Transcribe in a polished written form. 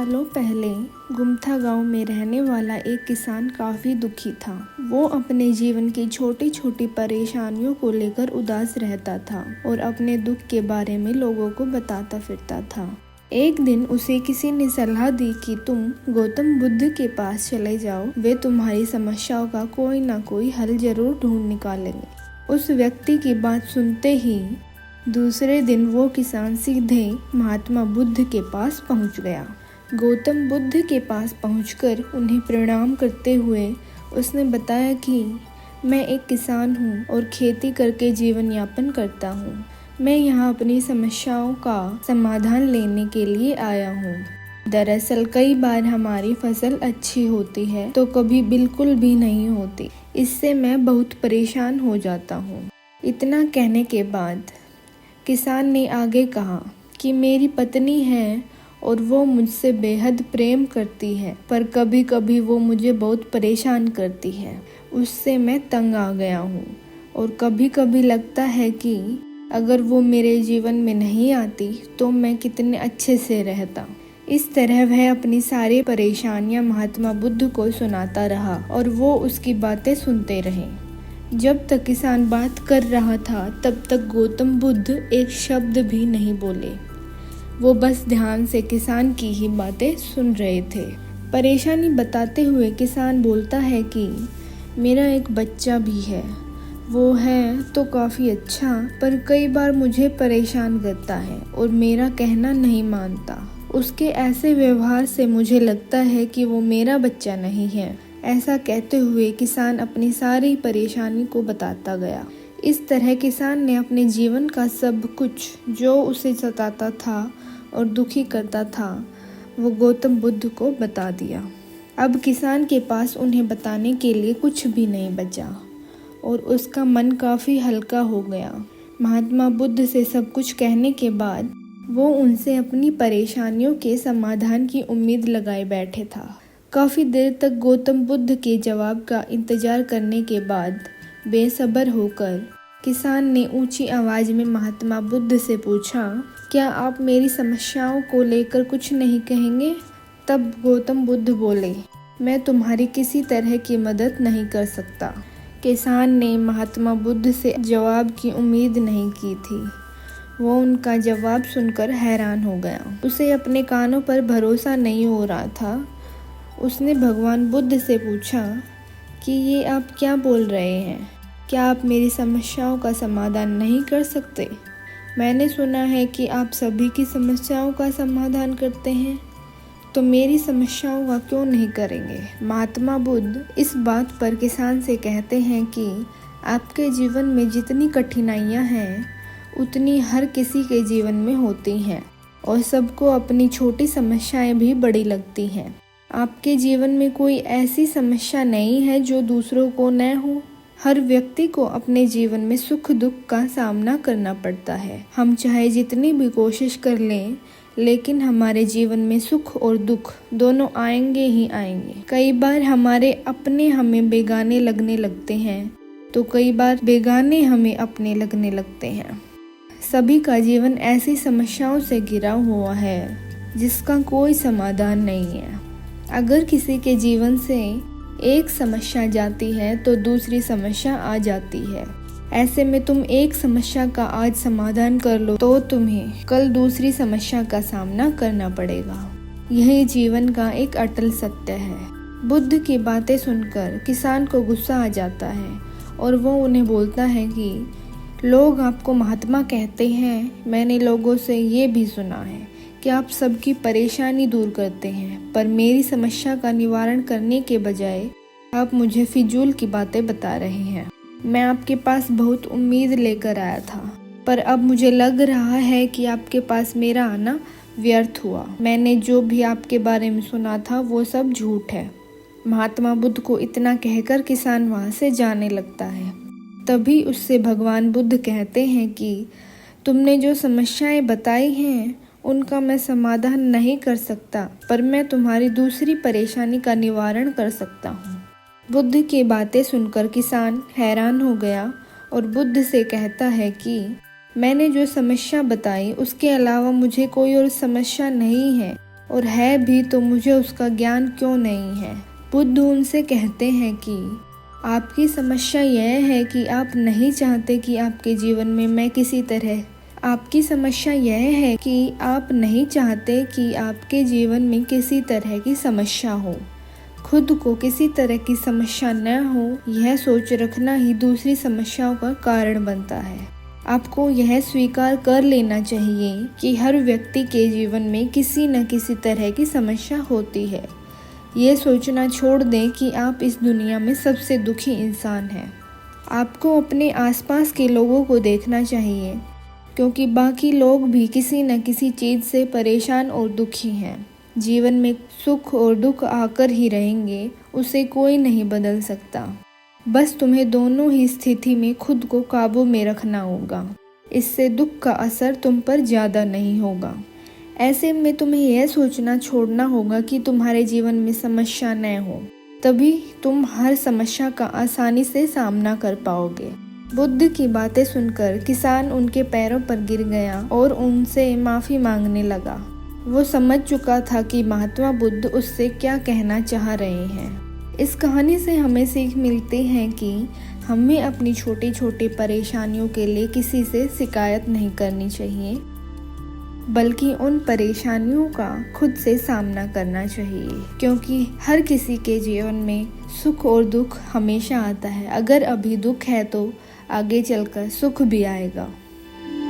सालों पहले गुमथा गांव में रहने वाला एक किसान काफ़ी दुखी था। वो अपने जीवन की छोटी छोटी परेशानियों को लेकर उदास रहता था और अपने दुख के बारे में लोगों को बताता फिरता था। एक दिन उसे किसी ने सलाह दी कि तुम गौतम बुद्ध के पास चले जाओ, वे तुम्हारी समस्याओं का कोई ना कोई हल जरूर ढूंढ निकालेंगे। उस व्यक्ति की बात सुनते ही दूसरे दिन वो किसान सीधे महात्मा बुद्ध के पास पहुंच गया। गौतम बुद्ध के पास पहुंचकर उन्हें प्रणाम करते हुए उसने बताया कि मैं एक किसान हूं और खेती करके जीवन यापन करता हूं। मैं यहाँ अपनी समस्याओं का समाधान लेने के लिए आया हूँ। दरअसल कई बार हमारी फसल अच्छी होती है तो कभी बिल्कुल भी नहीं होती। इससे मैं बहुत परेशान हो जाता हूँ। इतना कहने के बाद किसान ने आगे कहा कि मेरी पत्नी है और वो मुझसे बेहद प्रेम करती है, पर कभी कभी वो मुझे बहुत परेशान करती है। उससे मैं तंग आ गया हूँ और कभी कभी लगता है कि अगर वो मेरे जीवन में नहीं आती तो मैं कितने अच्छे से रहता। इस तरह वह अपनी सारी परेशानियां महात्मा बुद्ध को सुनाता रहा और वो उसकी बातें सुनते रहे। जब तक किसान बात कर रहा था तब तक गौतम बुद्ध एक शब्द भी नहीं बोले। वो बस ध्यान से किसान की ही बातें सुन रहे थे। परेशानी बताते हुए किसान बोलता है कि मेरा एक बच्चा भी है। वो है तो काफ़ी अच्छा, पर कई बार मुझे परेशान करता है और मेरा कहना नहीं मानता। उसके ऐसे व्यवहार से मुझे लगता है कि वो मेरा बच्चा नहीं है। ऐसा कहते हुए किसान अपनी सारी परेशानी को बताता गया। इस तरह किसान ने अपने जीवन का सब कुछ जो उसे सताता था और दुखी करता था वो गौतम बुद्ध को बता दिया। अब किसान के पास उन्हें बताने के लिए कुछ भी नहीं बचा और उसका मन काफ़ी हल्का हो गया। महात्मा बुद्ध से सब कुछ कहने के बाद वो उनसे अपनी परेशानियों के समाधान की उम्मीद लगाए बैठे था। काफ़ी देर तक गौतम बुद्ध के जवाब का इंतजार करने के बाद बेसब्र होकर किसान ने ऊंची आवाज़ में महात्मा बुद्ध से पूछा, क्या आप मेरी समस्याओं को लेकर कुछ नहीं कहेंगे? तब गौतम बुद्ध बोले, मैं तुम्हारी किसी तरह की मदद नहीं कर सकता। किसान ने महात्मा बुद्ध से जवाब की उम्मीद नहीं की थी। वो उनका जवाब सुनकर हैरान हो गया। उसे अपने कानों पर भरोसा नहीं हो रहा था। उसने भगवान बुद्ध से पूछा कि ये आप क्या बोल रहे हैं? क्या आप मेरी समस्याओं का समाधान नहीं कर सकते? मैंने सुना है कि आप सभी की समस्याओं का समाधान करते हैं, तो मेरी समस्याओं का क्यों नहीं करेंगे? महात्मा बुद्ध इस बात पर किसान से कहते हैं कि आपके जीवन में जितनी कठिनाइयां हैं उतनी हर किसी के जीवन में होती हैं और सबको अपनी छोटी समस्याएं भी बड़ी लगती हैं। आपके जीवन में कोई ऐसी समस्या नहीं है जो दूसरों को न हो। हर व्यक्ति को अपने जीवन में सुख दुख का सामना करना पड़ता है। हम चाहे जितनी भी कोशिश कर लें, लेकिन हमारे जीवन में सुख और दुख दोनों आएंगे ही आएंगे। कई बार हमारे अपने हमें बेगाने लगने लगते हैं तो कई बार बेगाने हमें अपने लगने लगते हैं। सभी का जीवन ऐसी समस्याओं से घिरा हुआ है जिसका कोई समाधान नहीं है। अगर किसी के जीवन से एक समस्या जाती है तो दूसरी समस्या आ जाती है। ऐसे में तुम एक समस्या का आज समाधान कर लो तो तुम्हें कल दूसरी समस्या का सामना करना पड़ेगा। यही जीवन का एक अटल सत्य है। बुद्ध की बातें सुनकर किसान को गुस्सा आ जाता है और वो उन्हें बोलता है कि लोग आपको महात्मा कहते हैं। मैंने लोगों से ये भी सुना है कि आप सबकी परेशानी दूर करते हैं, पर मेरी समस्या का निवारण करने के बजाय आप मुझे फिजूल की बातें बता रहे हैं। मैं आपके पास बहुत उम्मीद लेकर आया था, पर अब मुझे लग रहा है कि आपके पास मेरा आना व्यर्थ हुआ। मैंने जो भी आपके बारे में सुना था वो सब झूठ है। महात्मा बुद्ध को इतना कहकर किसान वहाँ से जाने लगता है। तभी उससे भगवान बुद्ध कहते हैं कि तुमने जो समस्याएं बताई हैं उनका मैं समाधान नहीं कर सकता, पर मैं तुम्हारी दूसरी परेशानी का निवारण कर सकता हूँ। बुद्ध की बातें सुनकर किसान हैरान हो गया और बुद्ध से कहता है कि मैंने जो समस्या बताई उसके अलावा मुझे कोई और समस्या नहीं है। और है भी तो मुझे उसका ज्ञान क्यों नहीं है। बुद्ध उनसे कहते हैं कि आपकी समस्या यह है कि आप नहीं चाहते कि आपके जीवन में मैं किसी तरह आपकी समस्या यह है कि आप नहीं चाहते कि आपके जीवन में किसी तरह की समस्या हो। खुद को किसी तरह की समस्या न हो, यह सोच रखना ही दूसरी समस्याओं का कारण बनता है। आपको यह स्वीकार कर लेना चाहिए कि हर व्यक्ति के जीवन में किसी न किसी तरह की समस्या होती है। ये सोचना छोड़ दें कि आप इस दुनिया में सबसे दुखी इंसान हैं। आपको अपने आसपास के लोगों को देखना चाहिए, क्योंकि बाकी लोग भी किसी न किसी चीज़ से परेशान और दुखी हैं। जीवन में सुख और दुख आकर ही रहेंगे, उसे कोई नहीं बदल सकता। बस तुम्हें दोनों ही स्थिति में खुद को काबू में रखना होगा। इससे दुख का असर तुम पर ज़्यादा नहीं होगा। ऐसे में तुम्हें यह सोचना छोड़ना होगा कि तुम्हारे जीवन में समस्या न हो, तभी तुम हर समस्या का आसानी से सामना कर पाओगे। बुद्ध की बातें सुनकर किसान उनके पैरों पर गिर गया और उनसे माफ़ी मांगने लगा। वो समझ चुका था कि महात्मा बुद्ध उससे क्या कहना चाह रहे हैं। इस कहानी से हमें सीख मिलती है कि हमें अपनी छोटी छोटी परेशानियों के लिए किसी से शिकायत नहीं करनी चाहिए, बल्कि उन परेशानियों का खुद से सामना करना चाहिए, क्योंकि हर किसी के जीवन में सुख और दुख हमेशा आता है। अगर अभी दुख है तो आगे चलकर सुख भी आएगा।